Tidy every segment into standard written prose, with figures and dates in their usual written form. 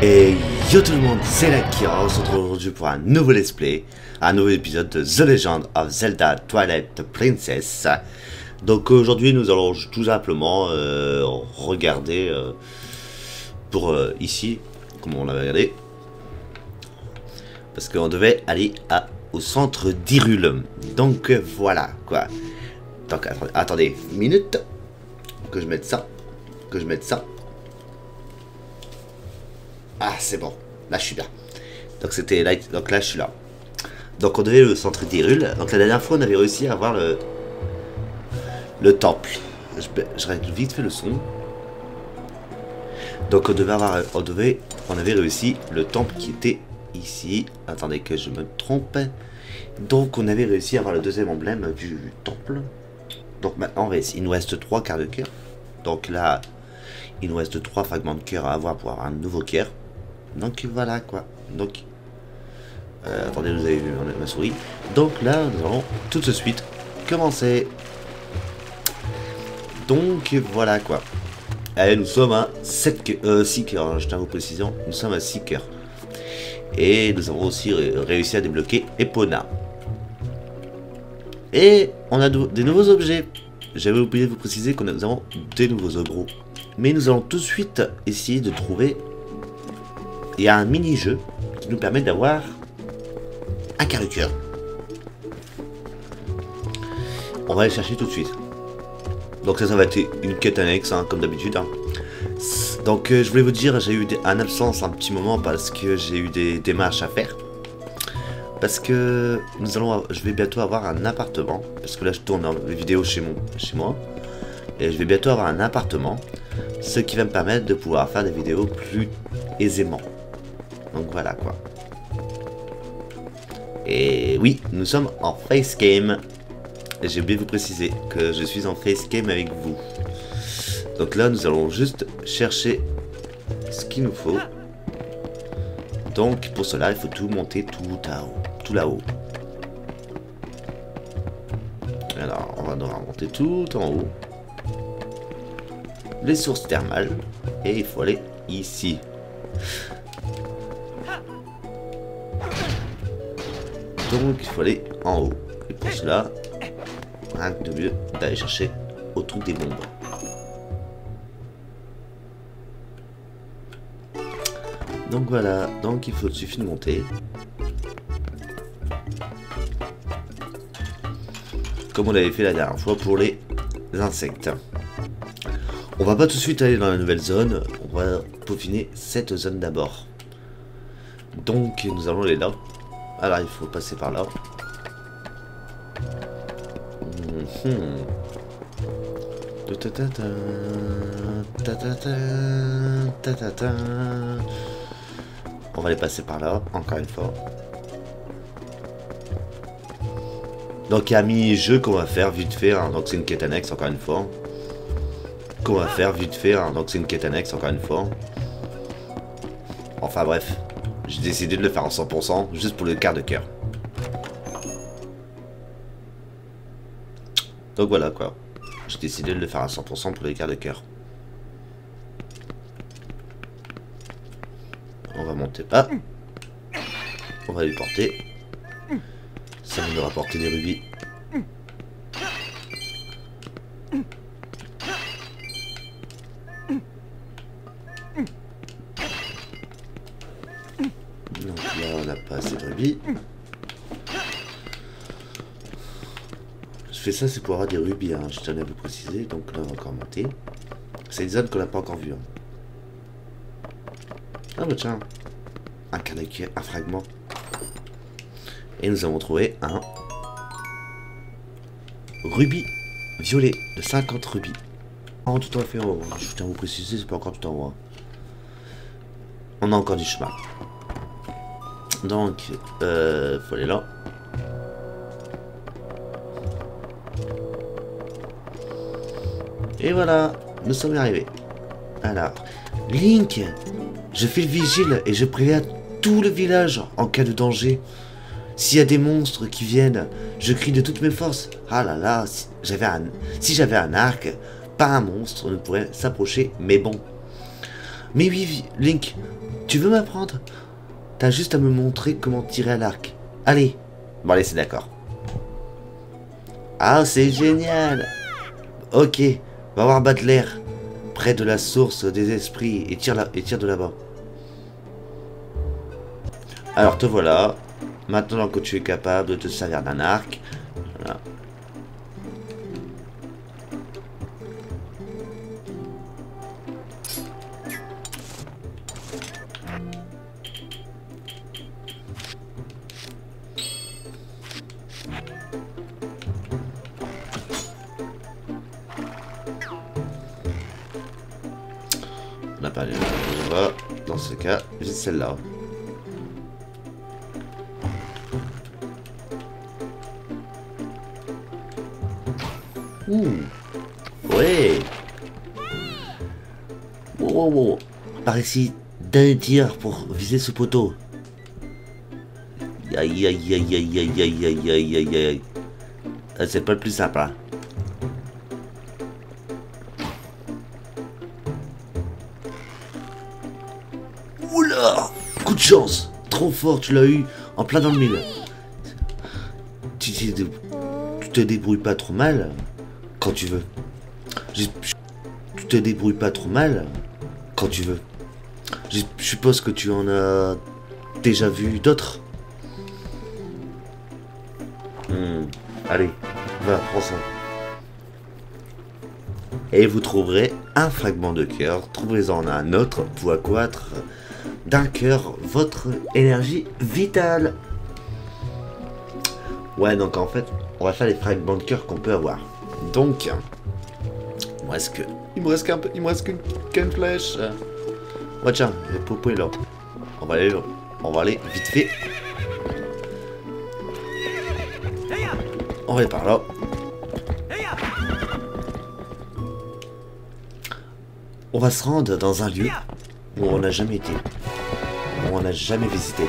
Et yo tout le monde, c'est Lakira, on se retrouve aujourd'hui pour un nouveau let's play, un nouvel épisode de The Legend of Zelda Twilight Princess. Donc aujourd'hui nous allons tout simplement regarder pour ici, comme on l'avait regardé, parce qu'on devait aller au centre d'Hyrule. Donc voilà quoi. Donc attendez une minute, que je mette ça, Ah, c'est bon. Là, je suis bien. Donc, c'était là. Donc, là, je suis là. Donc, on devait le centre d'Hyrule. Donc, la dernière fois, on avait réussi à avoir le temple. Je règle vite fait le son. Donc, on avait réussi le temple qui était ici. Attendez que je me trompe. Donc, on avait réussi à avoir le deuxième emblème du temple. Donc, maintenant, il nous reste 3 quarts de cœur. Donc, là, il nous reste 3 fragments de cœur à avoir pour avoir un nouveau cœur. Donc voilà quoi. Donc attendez, vous avez vu ma souris. Donc là nous allons tout de suite commencer. Donc voilà quoi. Allez, nous sommes à 6 cœurs, je tiens à vous préciser, nous sommes à 6 cœurs. Et nous avons aussi réussi à débloquer Epona. Et on a des nouveaux objets. J'avais oublié de vous préciser que nous avons des nouveaux objets. Mais nous allons tout de suite essayer de trouver. Il y a un mini-jeu qui nous permet d'avoir un quart de cœur. On va aller chercher tout de suite. Donc ça va être une quête annexe, hein, comme d'habitude. Hein. Donc je voulais vous dire, j'ai eu un absence un petit moment parce que j'ai eu des démarches à faire. Parce que je vais bientôt avoir un appartement. Parce que là je tourne les vidéos chez moi. Et je vais bientôt avoir un appartement. Ce qui va me permettre de pouvoir faire des vidéos plus aisément. Donc voilà quoi. Et oui, nous sommes en face game. J'ai oublié de vous préciser que je suis en face game avec vous. Donc là, nous allons juste chercher ce qu'il nous faut. Donc pour cela, il faut tout monter tout là-haut. Alors, on va devoir monter tout en haut. Les sources thermales. Et il faut aller ici. Donc il faut aller en haut. Et pour cela, rien de mieux d'aller chercher au truc des bombes. Donc voilà, donc il suffit de monter. Comme on l'avait fait la dernière fois pour les insectes. On va pas tout de suite aller dans la nouvelle zone, on va peaufiner cette zone d'abord. Donc nous allons aller là. Alors il faut passer par là. On va les passer par là, encore une fois. Donc il y a un mini-jeu qu'on va faire vite fait, hein, donc c'est une quête annexe encore une fois. Enfin bref, j'ai décidé de le faire en 100%, juste pour le quart de cœur. Donc voilà quoi, j'ai décidé de le faire à 100% pour le quart de cœur. On va monter pas. On va lui porter. Ça va nous rapporter des rubis. Donc là on n'a pas assez de rubis. Je fais ça c'est pour avoir des rubis, hein, je tenais à vous préciser. Donc là on va encore monter. C'est une zone qu'on n'a pas encore vue. Hein. Ah bah tiens, un quart de cœur, un fragment. Et nous avons trouvé un rubis violet de 50 rubis. Oh, tout à fait en haut. Je tiens à vous préciser, c'est pas encore tout en haut. On a encore du chemin. Donc, faut aller là. Et voilà, nous sommes arrivés. Alors, Link, je fais le vigile et je préviens tout le village en cas de danger. S'il y a des monstres qui viennent, je crie de toutes mes forces. Ah là là, si j'avais un arc, pas un monstre ne pourrait s'approcher, mais bon. Mais oui, Link, Tu veux m'apprendre? T'as juste à me montrer comment tirer à l'arc. Allez. Bon allez, c'est d'accord. Ah, c'est génial. Ok, va voir Battler, près de la source des esprits, et tire de là-bas. Alors te voilà. Maintenant que tu es capable de te servir d'un arc. Voilà. On n'a pas les... On va, dans ce cas, juste celle-là. Ouh. Ouais. Wow. Par ici, d'un tir pour viser ce poteau. Aïe. C'est pas le plus simple, hein. Oula! Coup de chance! Trop fort, tu l'as eu en plein dans le mille. Tu te débrouilles pas trop mal quand tu veux. Tu te débrouilles pas trop mal quand tu veux. Je suppose que tu en as déjà vu d'autres. Allez, va, prends ça. Et vous trouverez un fragment de cœur. Trouvez-en un autre pour accroître d'un cœur votre énergie vitale. Ouais, donc en fait, on va faire les fragments de cœur qu'on peut avoir. Donc, il me reste qu'une flèche. Ouais, tiens, le popo est là. On va aller vite fait. On va aller par là. On va se rendre dans un lieu où on n'a jamais été, où on n'a jamais visité.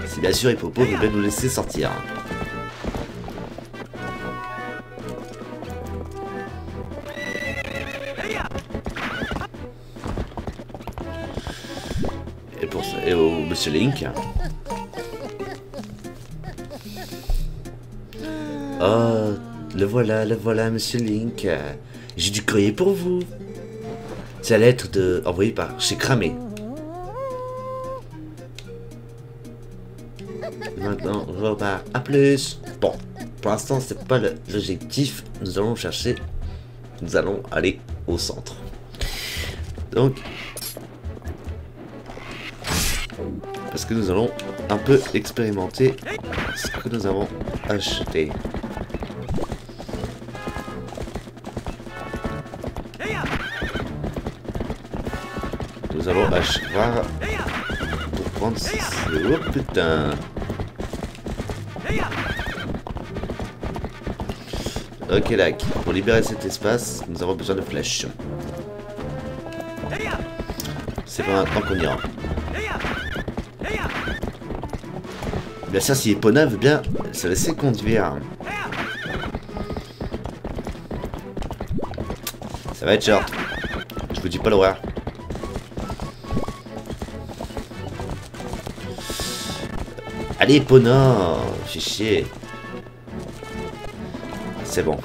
Si bien sûr Hippopo veut bien nous laisser sortir. Et pour ça, et au Monsieur Link. Oh, le voilà, Monsieur Link. J'ai du courrier pour vous. C'est la lettre envoyée par chez Cramé. Maintenant, on repart. À plus. Bon, pour l'instant, c'est pas l'objectif. Nous allons aller au centre. Donc, parce que nous allons un peu expérimenter ce que nous avons acheté. Nous allons voir pour prendre ce... Oh putain. Ok, là, pour libérer cet espace, nous avons besoin de flèches. C'est pas maintenant qu'on ira. Bien sûr, si Epona veut bien se laisser conduire. Ça va être short. Je vous dis pas l'horreur. Allez, Epona, fais chier. C'est bon.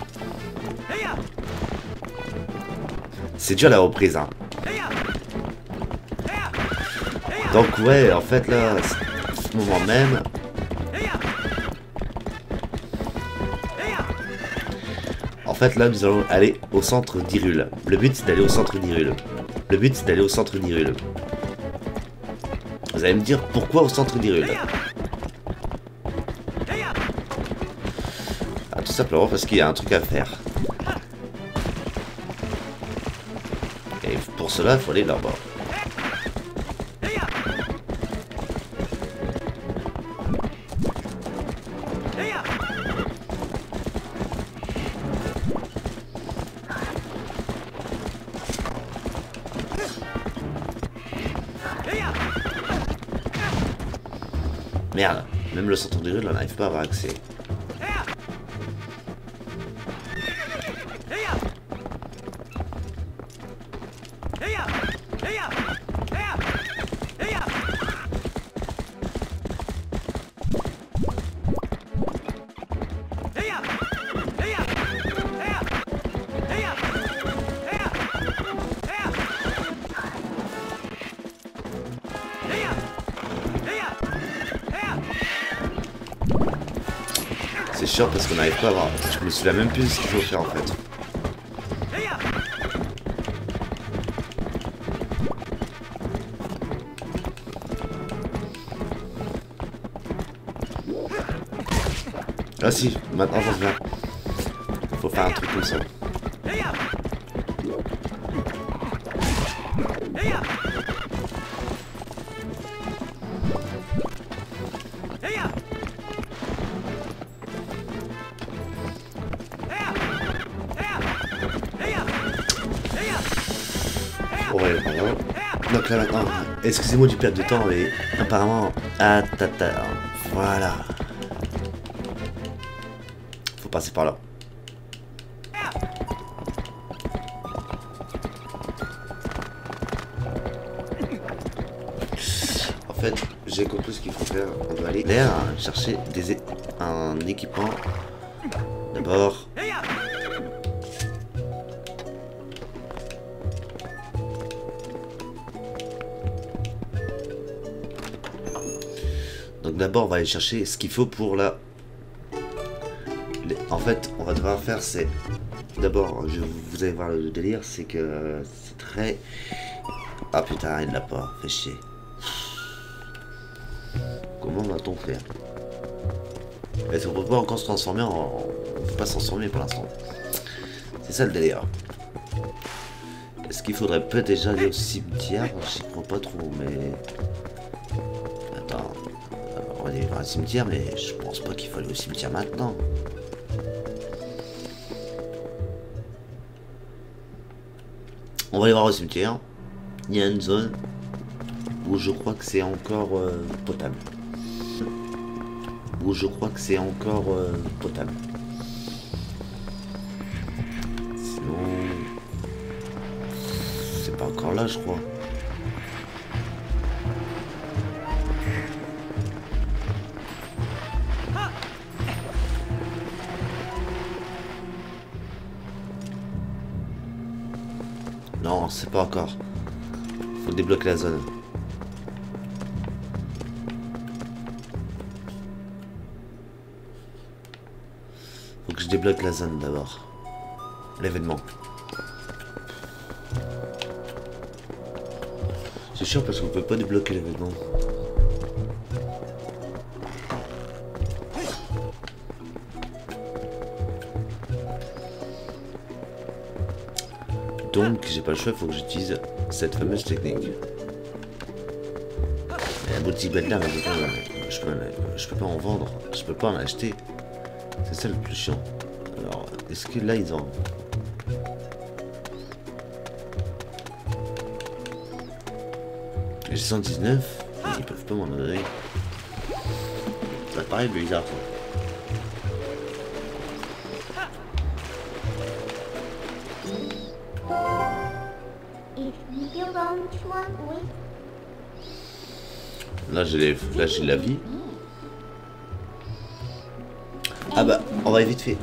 C'est dur la reprise, hein. Donc ouais, en fait là, à ce moment même, en fait là nous allons aller au centre d'Hyrule. Le but c'est d'aller au centre d'Hyrule. Vous allez me dire pourquoi au centre d'Hyrule? Ah, tout simplement parce qu'il y a un truc à faire. Et pour cela, il faut aller là-bas. Merde. Même le centre de jeu, là, on n'arrive pas à avoir accès. C'est chiant parce qu'on n'arrive pas à voir. Je me souviens même plus de ce qu'il faut faire en fait. Ah si, maintenant j'en reviens. Faut faire un truc comme ça. Ouais, voilà. Donc là maintenant, excusez-moi du perte de temps, mais apparemment, voilà. Faut passer par là. En fait, j'ai compris ce qu'il faut faire. On doit aller là chercher un équipement. D'abord. Donc d'abord on va aller chercher ce qu'il faut pour la... En fait on va devoir faire c'est... D'abord vous allez voir le délire, c'est que c'est très... Ah putain il l'a pas, fait chier. Comment va-t-on faire? Est-ce qu'on peut pas encore se transformer en... On peut pas se transformer pour l'instant. C'est ça le délire. Est-ce qu'il faudrait peut-être déjà aller au cimetière? J'y crois pas trop mais... Attends... On va aller voir un cimetière, mais je pense pas qu'il faut aller au cimetière maintenant. On va aller voir au cimetière. Il y a une zone où je crois que c'est encore potable. Où je crois que c'est encore potable. Sinon... C'est pas encore là, je crois. Non, c'est pas encore. Faut débloquer la zone. Faut que je débloque la zone d'abord. L'événement. C'est chiant parce qu'on peut pas débloquer l'événement. Donc j'ai pas le choix, il faut que j'utilise cette fameuse technique. Et la boutique bête là, je peux pas en vendre, je peux pas en acheter. C'est ça le plus chiant. Alors, est-ce que là ils ont... J'ai 119, ils peuvent pas m'en donner. Ça paraît bizarre ça. Là j'ai la vie. Ah bah on va vite fait.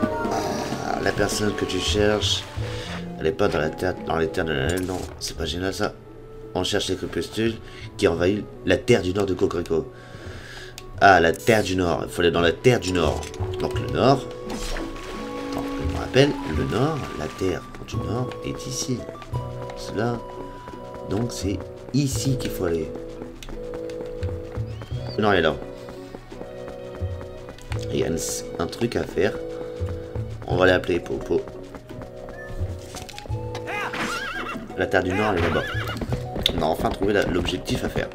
Ah, la personne que tu cherches, elle est pas dans les terres de la Naël, non, c'est pas génial ça. On cherche les crépuscules qui envahissent la terre du nord de Cocorico. Ah, la terre du nord, il faut aller dans la terre du nord. Donc le nord, je me rappelle, le nord, la terre du nord est ici. Cela, donc c'est ici qu'il faut aller. Le nord est là. Il y a un truc à faire. On va l'appeler Popo. La terre du nord elle est là-bas. On a enfin trouvé l'objectif à faire.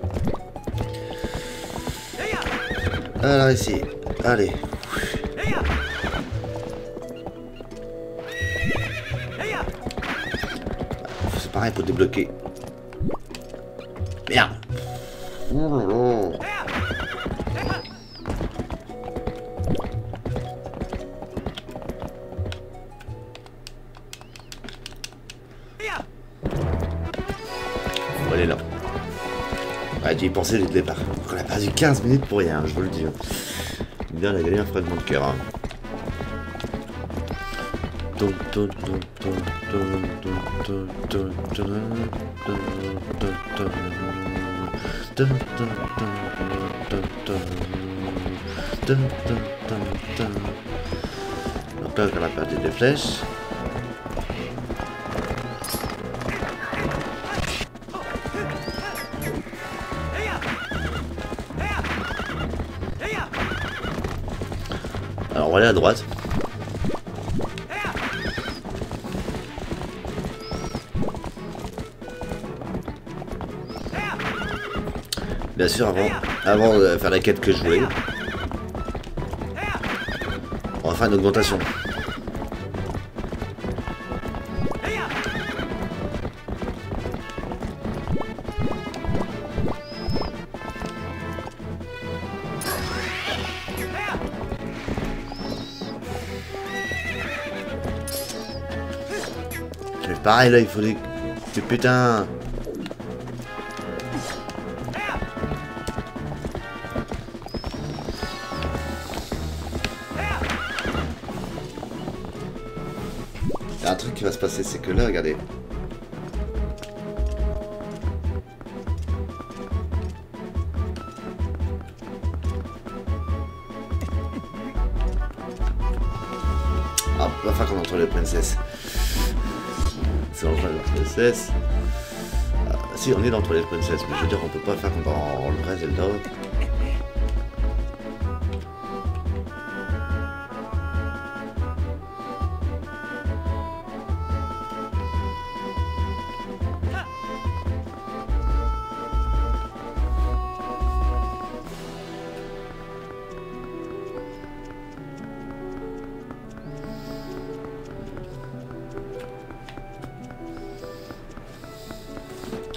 Alors ici, allez. C'est pareil pour débloquer. Merde. est là. Ouais, j'y ai pensé dès le départ. On a perdu 15 minutes pour rien, je vous le dis. Bien, on a gagné un fragment de cœur. Hein. Donc là, on a perdu des flèches. Alors on va aller à droite. Bien sûr, avant de faire la quête que je voulais, on va faire une augmentation. Mais pareil là, il faut des putains. Il y a un truc qui va se passer, c'est que là, regardez. Ah, va falloir qu'on entre les princesses. C'est entre les princesses. Si, on est entre les princesses, mais je veux dire, on peut pas faire comme dans le vrai Zelda.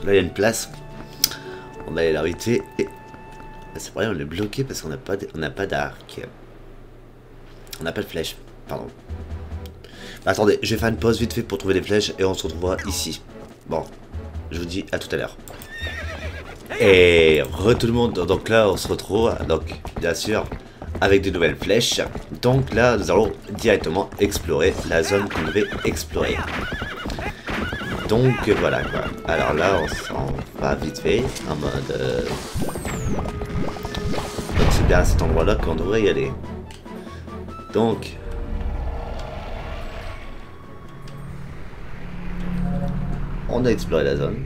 Là, il y a une place. On a l'arrêté et c'est vrai, on est bloqué parce qu'on n'a pas d'arc. On n'a pas de flèche. Pardon. Bah, attendez, je vais faire une pause vite fait pour trouver des flèches et on se retrouvera ici. Bon, je vous dis à tout à l'heure. Et tout le monde. Donc là, on se retrouve. Donc, bien sûr, avec de nouvelles flèches. Donc là, nous allons directement explorer la zone qu'on devait explorer. Donc voilà quoi. Alors là on s'en va vite fait en mode donc c'est bien à cet endroit là qu'on devrait y aller. Donc on a exploré la zone.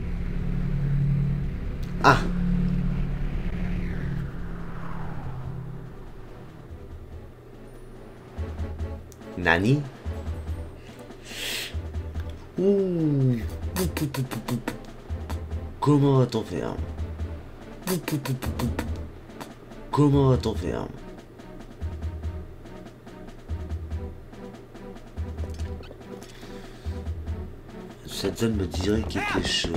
Ah, Nani. Ouh. Comment va-t-on faire? Comment va-t-on faire? Cette zone me dirait quelque chose.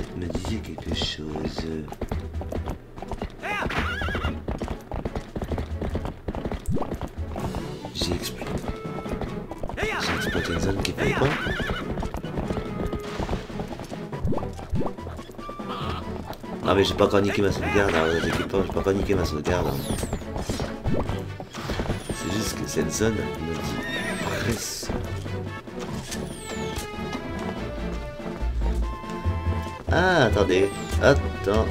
J'ai exploité une zone qui fallait pas. Ah mais j'ai pas encore niqué ma sauvegarde, hein, j'ai pas encore niqué ma sauvegarde. Hein. C'est juste que cette zone me dit presse. Ah attendez, attends.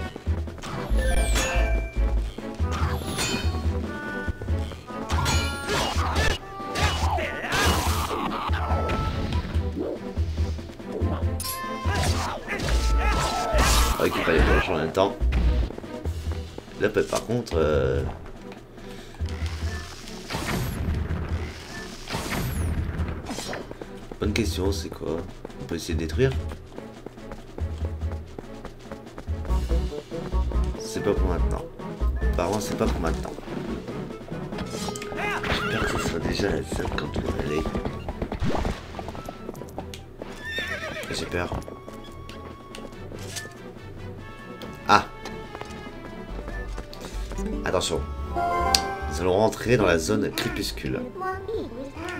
Ok, il fallait changer en même temps. Là, par contre, bonne question, c'est quoi? On peut essayer de détruire? C'est pas pour maintenant. Apparemment, c'est pas pour maintenant. J'espère que ce sera déjà la zone quand on va aller. J'ai peur. Ah! Attention. Nous allons rentrer dans la zone crépuscule.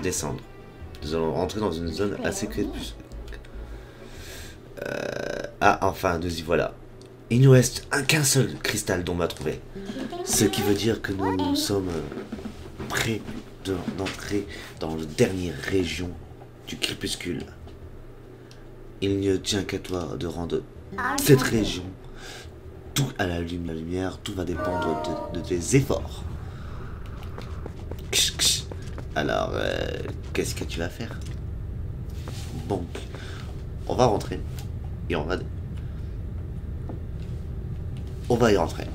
Descendre. Nous allons rentrer dans une zone assez crépuscule. Ah, enfin, nous y voilà. Il nous reste qu'un seul cristal dont on va trouver. Ce qui veut dire que nous sommes près d'entrer dans la dernière région du crépuscule. Il ne tient qu'à toi de rendre cette région tout à la lumière, tout va dépendre de tes efforts. Alors, qu'est-ce que tu vas faire? Bon, on va rentrer et on va y rentrer.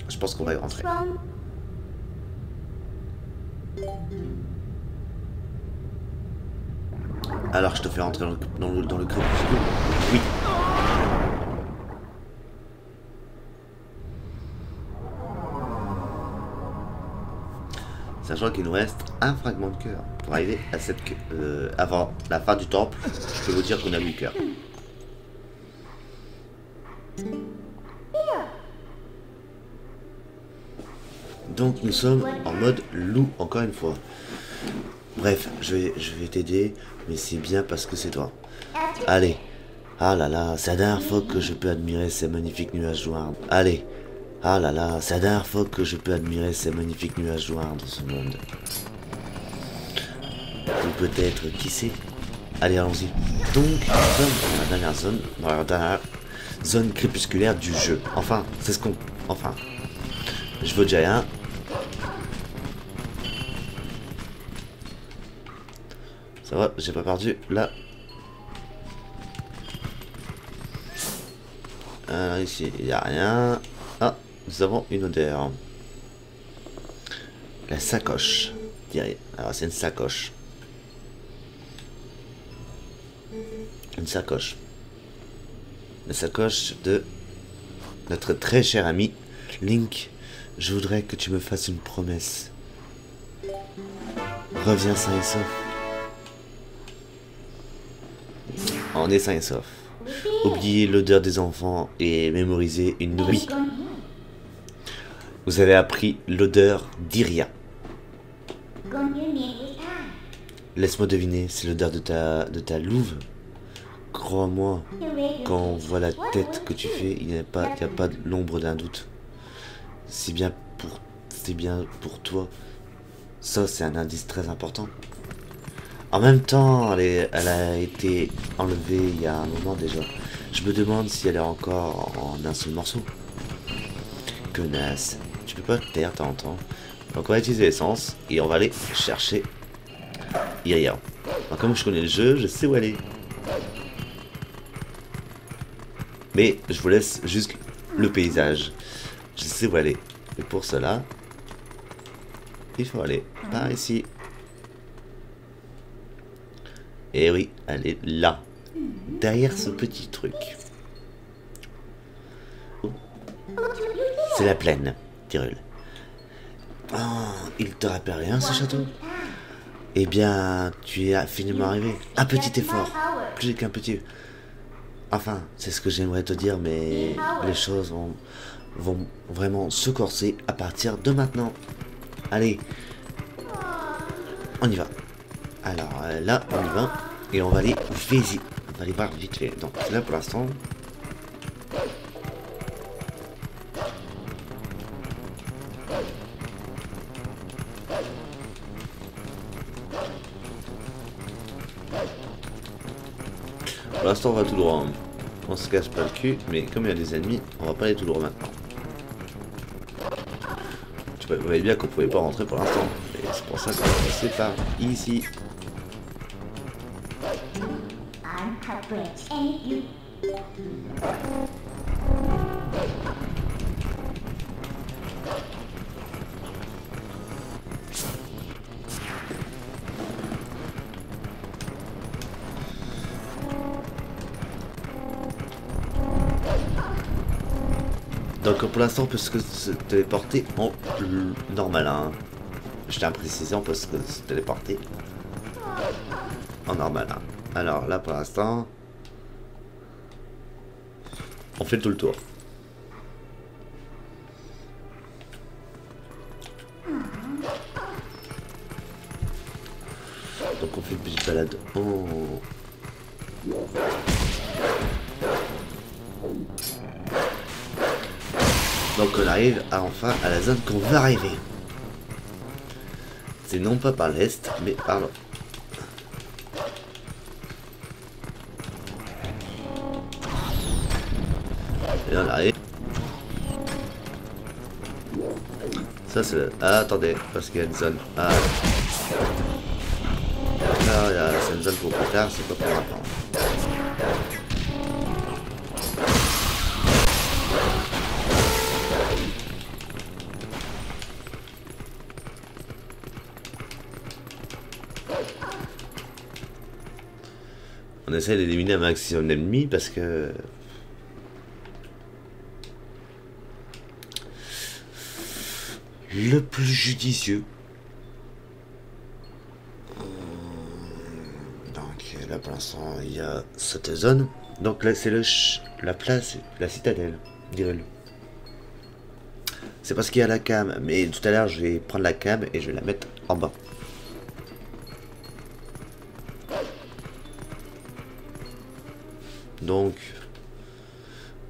Je pense qu'on va y rentrer. Alors, je te fais rentrer dans le crépuscule. Oui. Sachant qu'il nous reste un fragment de cœur pour arriver à cette avant la fin du temple. Je peux vous dire qu'on a 8 cœurs. Donc nous sommes en mode loup encore une fois. Bref, je vais t'aider, mais c'est bien parce que c'est toi. Allez. Ah là là, c'est la dernière fois que je peux admirer ces magnifiques nuages noirs. Allez. Ah là là, c'est la dernière fois que je peux admirer ces magnifiques nuages noirs dans ce monde. Ou peut-être, qui sait. Allez, allons-y. Donc, nous sommes dans la dernière zone, dans la dernière zone crépusculaire du jeu. Enfin, c'est ce qu'on... Enfin, je veux déjà rien. Ça va, j'ai pas perdu, là. Ici, il n'y a rien. Ah, nous avons une odeur. La sacoche. Alors, c'est une sacoche. Une sacoche. La sacoche de notre très cher ami Link. Je voudrais que tu me fasses une promesse. Reviens sain et sauf. On est sain et sauf. Oubliez l'odeur des enfants et mémorisez une nouvelle vie. Vous avez appris l'odeur d'Iria. Laisse-moi deviner, c'est l'odeur de ta louve. Crois-moi, quand on voit la tête que tu fais, il n'y a pas l'ombre d'un doute. C'est bien pour toi. Ça, c'est un indice très important. En même temps, elle a été enlevée il y a un moment déjà. Je me demande si elle est encore en un seul morceau. Connasse. Tu peux pas te taire, t'entends. Donc on va utiliser l'essence et on va aller chercher Iria. Alors, comme je connais le jeu, je sais où elle est. Mais je vous laisse juste le paysage. Je sais où elle est. Et pour cela, il faut aller par ici. Et oui, elle est là. Derrière ce petit truc. C'est la plaine, Tyrul. Oh, il te rappelle rien ce château? Eh bien, tu es finalement arrivé. Un petit effort. Plus qu'un petit... Enfin, c'est ce que j'aimerais te dire, mais les choses vont vraiment se corser à partir de maintenant. Allez. On y va. Alors là, on y va. Et on va aller visiter. On va aller voir vite fait. Donc là, pour l'instant... Pour l'instant, on va tout droit. On se casse pas le cul, mais comme il y a des ennemis, on va pas aller tout droit maintenant. Vous voyez bien qu'on pouvait pas rentrer pour l'instant. Et c'est pour ça qu'on va passer par ici. Donc pour l'instant on peut se téléporter en normal, hein. Je tiens à préciser, on peut se téléporter en normal, hein. Alors là pour l'instant on fait tout le tour. Donc on fait une petite balade en... Donc on arrive enfin à la zone qu'on veut arriver. C'est non pas par l'est, mais par là. Et on arrive. Ça c'est... Ah, attendez, parce qu'il y a une zone. Ah. Là, c'est une zone pour plus tard, c'est pas pour maintenant. On essaie d'éliminer un maximum d'ennemis parce que... Le plus judicieux. Donc là pour l'instant il y a cette zone. Donc là c'est la place, la citadelle, dirais-le. C'est parce qu'il y a la cam, mais tout à l'heure je vais prendre la cam et je vais la mettre en bas. Donc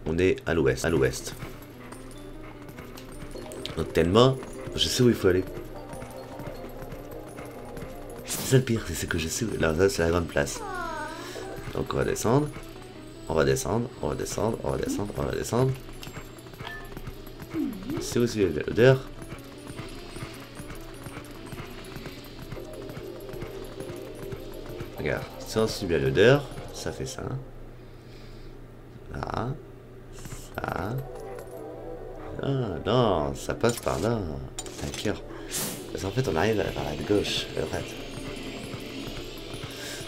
on est à l'ouest. Donc tellement, je sais où il faut aller. C'est ça le pire, c'est ce que je sais. Là, ça c'est la grande place. Donc on va descendre. On va descendre. C'est aussi l'odeur. Regarde, si on suit bien l'odeur, ça fait ça. Là. Ça. Ah non, ça passe par là. D'accord. Parce qu'en fait, on arrive par la gauche, à droite.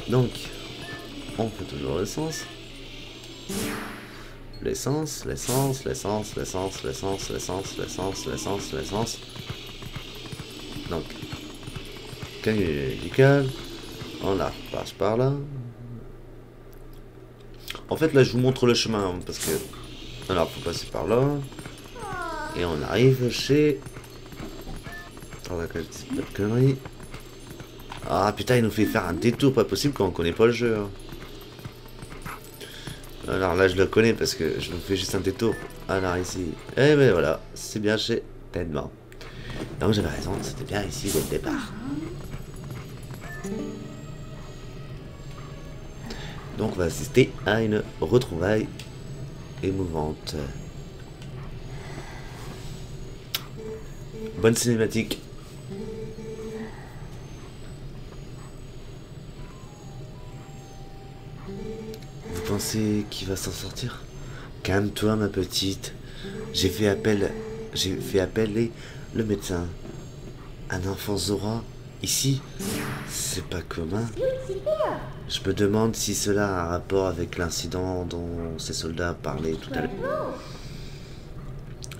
Donc, on fait toujours l'essence. L'essence. Donc, camion médical. On la passe par là. En fait, là, je vous montre le chemin parce que. Alors, faut passer par là. Et on arrive chez... Attends, pas de conneries. Ah putain, il nous fait faire un détour pas possible quand on connaît pas le jeu. Hein. Alors là, je le connais parce que je me fais juste un détour. Alors ici. Et ben voilà, c'est bien chez Tedman. Donc j'avais raison, c'était bien ici dès le départ. Donc on va assister à une retrouvaille émouvante. Bonne cinématique. Vous pensez qu'il va s'en sortir? Calme-toi ma petite. J'ai fait appeler le médecin. Un enfant Zora, ici, c'est pas commun. Je me demande si cela a un rapport avec l'incident dont ces soldats parlaient tout à l'heure.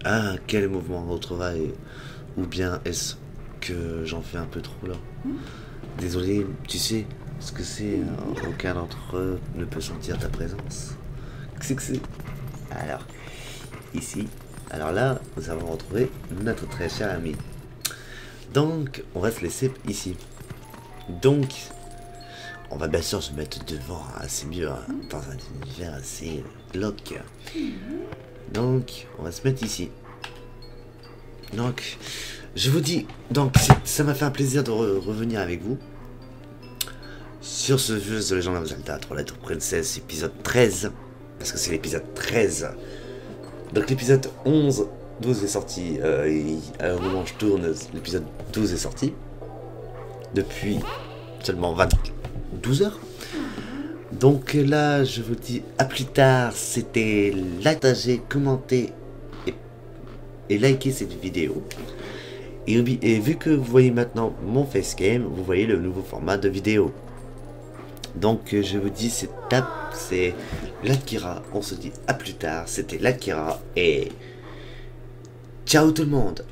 Ah, quel mouvement retrouvaille. Ou bien est-ce que j'en fais un peu trop là? Désolé, tu sais ce que c'est, aucun d'entre eux ne peut sentir ta présence. Qu'est-ce que c'est? Alors, ici, alors là, nous avons retrouvé notre très cher ami. Donc, on va se laisser ici. Donc, on va bien sûr se mettre devant, hein, c'est mieux, hein, dans un univers assez glauque. Donc, on va se mettre ici. Donc, je vous dis, donc ça m'a fait un plaisir de revenir avec vous sur ce jeu de Legend of Zelda 3 Lettres Princess épisode 13, parce que c'est l'épisode 13. Donc l'épisode 11, 12 est sorti, et au moment où je tourne, l'épisode 12 est sorti, depuis seulement 12 heures. Donc là, je vous dis à plus tard, c'était partager, commenter et liker cette vidéo. Et vu que vous voyez maintenant mon facecam, vous voyez le nouveau format de vidéo. Donc je vous dis, c'est l'Akira. On se dit à plus tard. C'était l'Akira et ciao tout le monde.